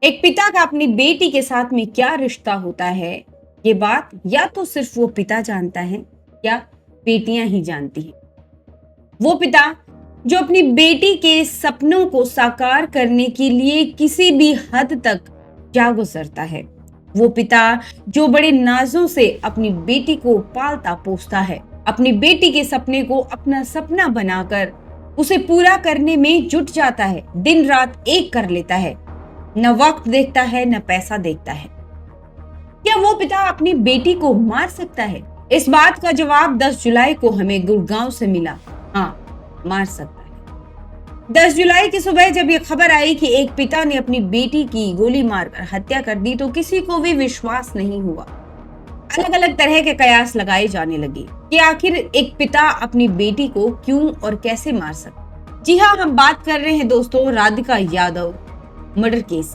एक पिता का अपनी बेटी के साथ में क्या रिश्ता होता है, ये बात या तो सिर्फ वो पिता जानता है या बेटियां ही जानती हैं। वो पिता जो अपनी बेटी के सपनों को साकार करने के लिए किसी भी हद तक जा गुजरता है। वो पिता जो बड़े नाजों से अपनी बेटी को पालता पोसता है, अपनी बेटी के सपने को अपना सपना बनाकर उसे पूरा करने में जुट जाता है, दिन रात एक कर लेता है, न वक्त देखता है न पैसा देखता है। क्या वो पिता अपनी बेटी को मार सकता है? इस बात का जवाब 10 जुलाई को हमें गुड़गांव से मिला। हाँ, मार सकता है। 10 जुलाई की सुबह जब ये खबर आई कि एक पिता ने अपनी बेटी की गोली मारकर हत्या कर दी तो किसी को भी विश्वास नहीं हुआ। अलग अलग तरह के कयास लगाए जाने लगे कि आखिर एक पिता अपनी बेटी को क्यों और कैसे मार सकता। जी हाँ, हम बात कर रहे हैं दोस्तों राधिका यादव मर्डर केस।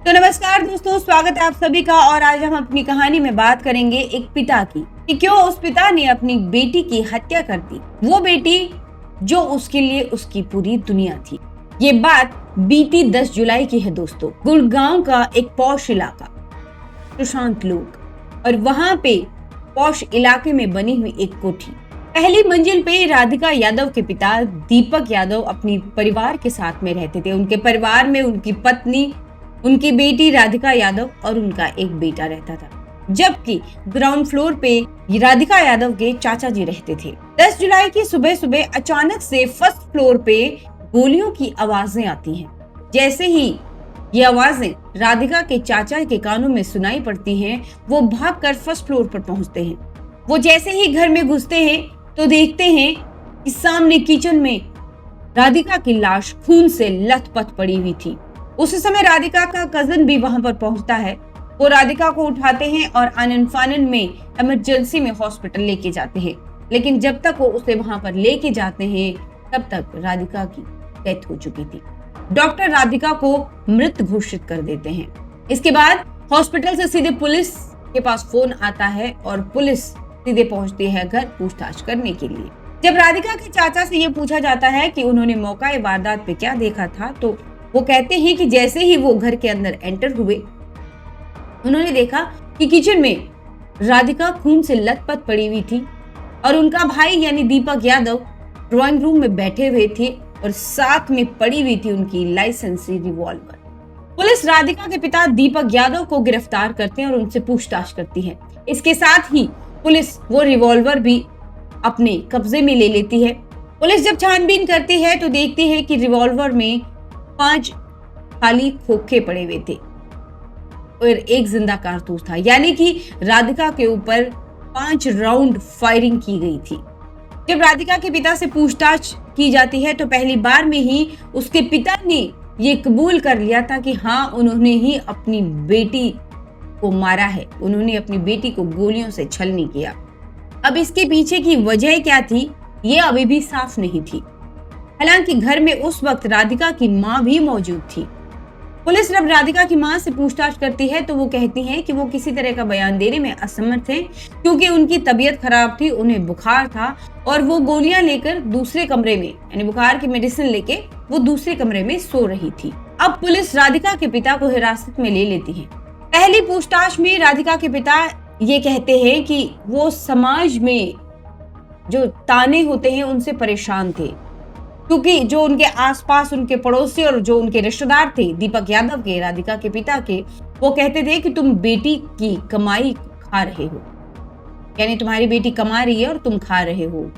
तो नमस्कार दोस्तों, स्वागत है आप सभी का। और आज हम अपनी कहानी में बात करेंगे एक पिता की कि क्यों उस पिता ने अपनी बेटी की हत्या कर दी, वो बेटी जो उसके लिए उसकी पूरी दुनिया थी। ये बात बीती 10 जुलाई की है दोस्तों। गुड़गांव का एक पॉश इलाका सुशांत लोक, और वहां पे पॉश इलाके में बनी हुई एक कोठी। पहली मंजिल पे राधिका यादव के पिता दीपक यादव अपनी परिवार के साथ में रहते थे। उनके परिवार में उनकी पत्नी, उनकी बेटी राधिका यादव और उनका एक बेटा रहता था, जबकि ग्राउंड फ्लोर पे राधिका यादव के चाचा जी रहते थे। 10 जुलाई की सुबह सुबह अचानक से फर्स्ट फ्लोर पे गोलियों की आवाजें आती हैं। जैसे ही ये आवाजें राधिका के चाचा के कानों में सुनाई पड़ती हैं, वो भागकर फर्स्ट फ्लोर पर पहुंचते हैं। वो जैसे ही घर में घुसते हैं तो देखते हैं कि सामने किचन में राधिका की लाश खून से लथपथ पड़ी हुई थी। उस समय राधिका का कजन भी वहां पर पहुंचता है। वो राधिका को उठाते हैं और आनन फानन में इमरजेंसी में हॉस्पिटल लेके जाते हैं, लेकिन जब तक वो उसे वहां पर लेके जाते हैं तब तक राधिका की डेथ हो चुकी थी। डॉक्टर राधिका को मृत घोषित कर देते हैं। इसके बाद हॉस्पिटल से सीधे पुलिस के पास फोन आता है और पुलिस सीधे पहुंचती है घर पूछताछ करने के लिए। जब राधिका के चाचा से ये पूछा जाता है कि उन्होंने मौका वारदात पे क्या देखा था, तो वो कहते हैं कि जैसे ही वो घर के अंदर एंटर हुए, उन्होंने देखा कि किचन में राधिका खून से लथपथ पड़ी हुई थी और उनका भाई यानी दीपक यादव ड्राइंग रूम में बैठे हुए थे और साथ में पड़ी हुई थी उनकी लाइसेंसी रिवॉल्वर। पुलिस राधिका के पिता दीपक यादव को गिरफ्तार करते हैं और उनसे पूछताछ करती है। इसके साथ ही पुलिस वो रिवॉल्वर भी अपने कब्जे में ले लेती है। पुलिस जब छानबीन करती है तो देखती है कि रिवॉल्वर में 5 खाली खोखे पड़े हुए थे और एक जिंदा कारतूस था, यानी कि राधिका के ऊपर 5 राउंड फायरिंग की गई थी। जब राधिका के पिता से पूछताछ की जाती है तो पहली बार में ही उसके पिता ने ये कबूल कर लिया था कि हाँ, उन्होंने ही अपनी बेटी को मारा है, उन्होंने अपनी बेटी को गोलियों से छलनी किया। अब इसके पीछे की वजह क्या थी, ये अभी भी साफ नहीं थी। हालांकि घर में उस वक्त राधिका की मां भी मौजूद थी। पुलिस जब राधिका की मां से पूछताछ करती है तो वो कहती है कि वो किसी तरह का बयान देने में असमर्थ है, क्योंकि उनकी तबीयत खराब थी, उन्हें बुखार था और वो गोलियां लेकर दूसरे कमरे में, यानी बुखार की मेडिसिन लेके वो दूसरे कमरे में सो रही थी। अब पुलिस राधिका के पिता को हिरासत में ले लेती है। पहली पूछताछ में राधिका के पिता ये कहते हैं कि वो समाज में जो ताने होते हैं उनसे परेशान थे, क्योंकि जो उनके आसपास उनके पड़ोसी और जो उनके रिश्तेदार थे दीपक यादव के, राधिका के पिता के, वो कहते थे कि तुम बेटी की कमाई खा रहे हो, यानी तुम्हारी बेटी कमा रही है और तुम खा रहे हो।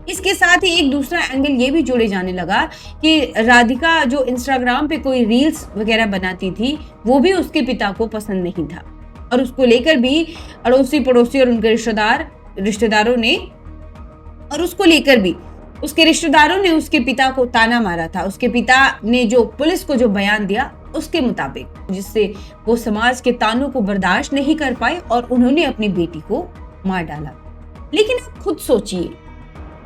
इसके साथ ही एक दूसरा एंगल ये भी जोड़े जाने लगा कि राधिका जो इंस्टाग्राम पे कोई रील्स वगैरह बनाती थी, वो भी उसके पिता को पसंद नहीं था और उसको लेकर भी अड़ोसी पड़ोसी और उनके रिश्तेदारों ने उसके रिश्तेदारों ने उसके पिता को ताना मारा था। उसके पिता ने जो पुलिस को जो बयान दिया उसके मुताबिक, जिससे वो समाज के तानों को बर्दाश्त नहीं कर पाए और उन्होंने अपनी बेटी को मार डाला। लेकिन आप खुद सोचिए,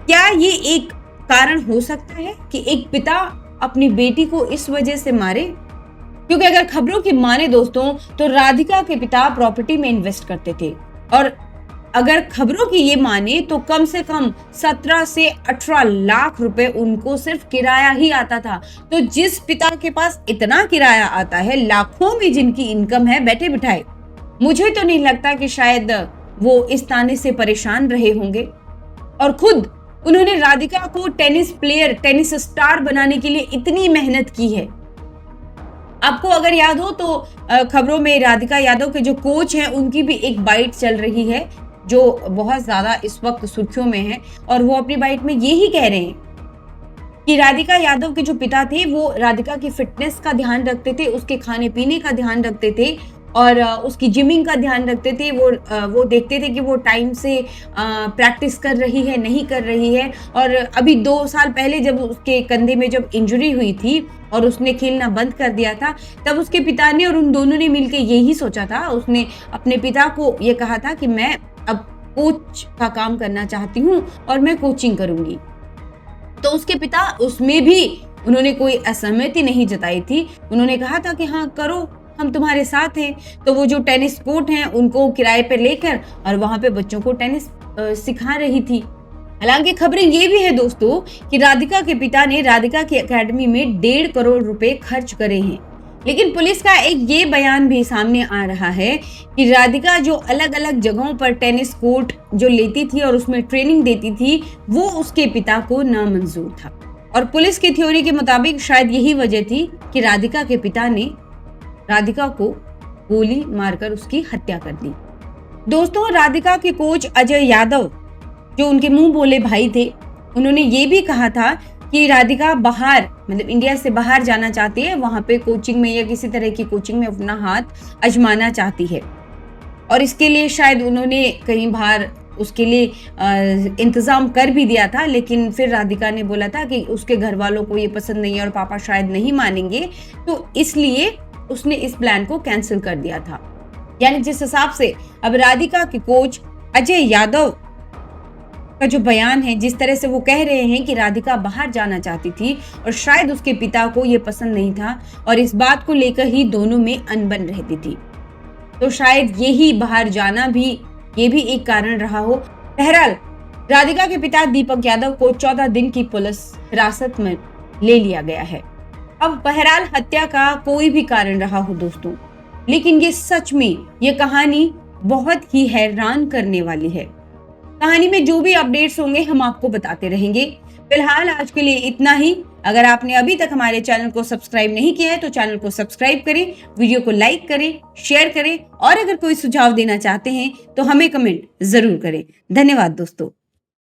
क्या ये एक कारण हो सकता है कि एक पिता अपनी बेटी को इस वजह से मारे? क्योंकि अगर खबरों की माने दोस्तों तो राधिका के पिता प्रॉपर्टी में इन्वेस्ट करते थे और अगर खबरों की ये माने तो कम से कम 17 से 18 लाख रुपए उनको सिर्फ किराया ही आता था। तो जिस पिता के पास इतना किराया आता है, लाखों में जिनकी इनकम है बैठे बिठाए, मुझे तो नहीं लगता कि शायद वो इस ताने से परेशान रहे होंगे। और खुद उन्होंने राधिका को टेनिस प्लेयर, टेनिस स्टार बनाने के लिए इतनी मेहनत की है। आपको अगर याद हो तो खबरों में राधिका यादव के जो कोच हैं उनकी भी एक बाइट चल रही है जो बहुत ज्यादा इस वक्त सुर्खियों में है, और वो अपनी बाइट में ये ही कह रहे हैं कि राधिका यादव के जो पिता थे वो राधिका की फिटनेस का ध्यान रखते थे, उसके खाने पीने का ध्यान रखते थे और उसकी जिमिंग का ध्यान रखते थे। वो देखते थे कि वो टाइम से प्रैक्टिस कर रही है, नहीं कर रही है। और अभी 2 साल पहले जब उसके कंधे में जब इंजरी हुई थी और उसने खेलना बंद कर दिया था, तब उसके पिता ने और उन दोनों ने मिलकर यही सोचा था। उसने अपने पिता को ये कहा था कि मैं अब कोच का काम करना चाहती हूँ और मैं कोचिंग करूंगी। तो उसके पिता उसमें भी उन्होंने कोई असहमति नहीं जताई थी। उन्होंने कहा था कि हाँ करो, हम तुम्हारे साथ हैं। तो वो जो टेनिस कोर्ट हैं उनको किराए पे लेकर और वहां पे बच्चों को टेनिस सिखा रही थी। हालांकि खबरें ये भी है दोस्तों कि राधिका के पिता ने राधिका की एकेडमी में 1.5 करोड़ रुपए खर्च करे हैं। लेकिन पुलिस का एक ये बयान भी सामने आ रहा है कि राधिका जो अलग अलग जगहों पर टेनिस कोर्ट जो लेती थी और उसमें ट्रेनिंग देती थी, वो उसके पिता को नामंजूर था। और पुलिस की थ्योरी के मुताबिक शायद यही वजह थी कि राधिका के पिता ने राधिका को गोली मारकर उसकी हत्या कर दी। दोस्तों, राधिका के कोच अजय यादव जो उनके मुंह बोले भाई थे, उन्होंने ये भी कहा था कि राधिका बाहर, मतलब इंडिया से बाहर जाना चाहती है, वहां पे कोचिंग में या किसी तरह की कोचिंग में अपना हाथ आजमाना चाहती है। और इसके लिए शायद उन्होंने कहीं बाहर उसके लिए इंतजाम कर भी दिया था। लेकिन फिर राधिका ने बोला था कि उसके घर वालों को ये पसंद नहीं है और पापा शायद नहीं मानेंगे, तो इसलिए उसने इस प्लान को कैंसिल कर दिया था। यानी जिस हिसाब से अब राधिका के कोच अजय यादव का जो बयान है, जिस तरह से वो कह रहे हैं कि राधिका बाहर जाना चाहती थी और शायद उसके पिता को ये पसंद नहीं था और इस बात को लेकर ही दोनों में अनबन रहती थी, तो शायद यही बाहर जाना भी ये भी एक कारण रहा हो। बहरहाल राधिका के पिता दीपक यादव को 14 दिन की पुलिस हिरासत में ले लिया गया है। अब बहरहाल हत्या का कोई भी कारण रहा हो दोस्तों, लेकिन ये सच में ये कहानी बहुत ही हैरान करने वाली है। कहानी में जो भी अपडेट्स होंगे हम आपको बताते रहेंगे। फिलहाल आज के लिए इतना ही। अगर आपने अभी तक हमारे चैनल को सब्सक्राइब नहीं किया है तो चैनल को सब्सक्राइब करें, वीडियो को लाइक करें, शेयर करें और अगर कोई सुझाव देना चाहते हैं तो हमें कमेंट जरूर करें। धन्यवाद दोस्तों।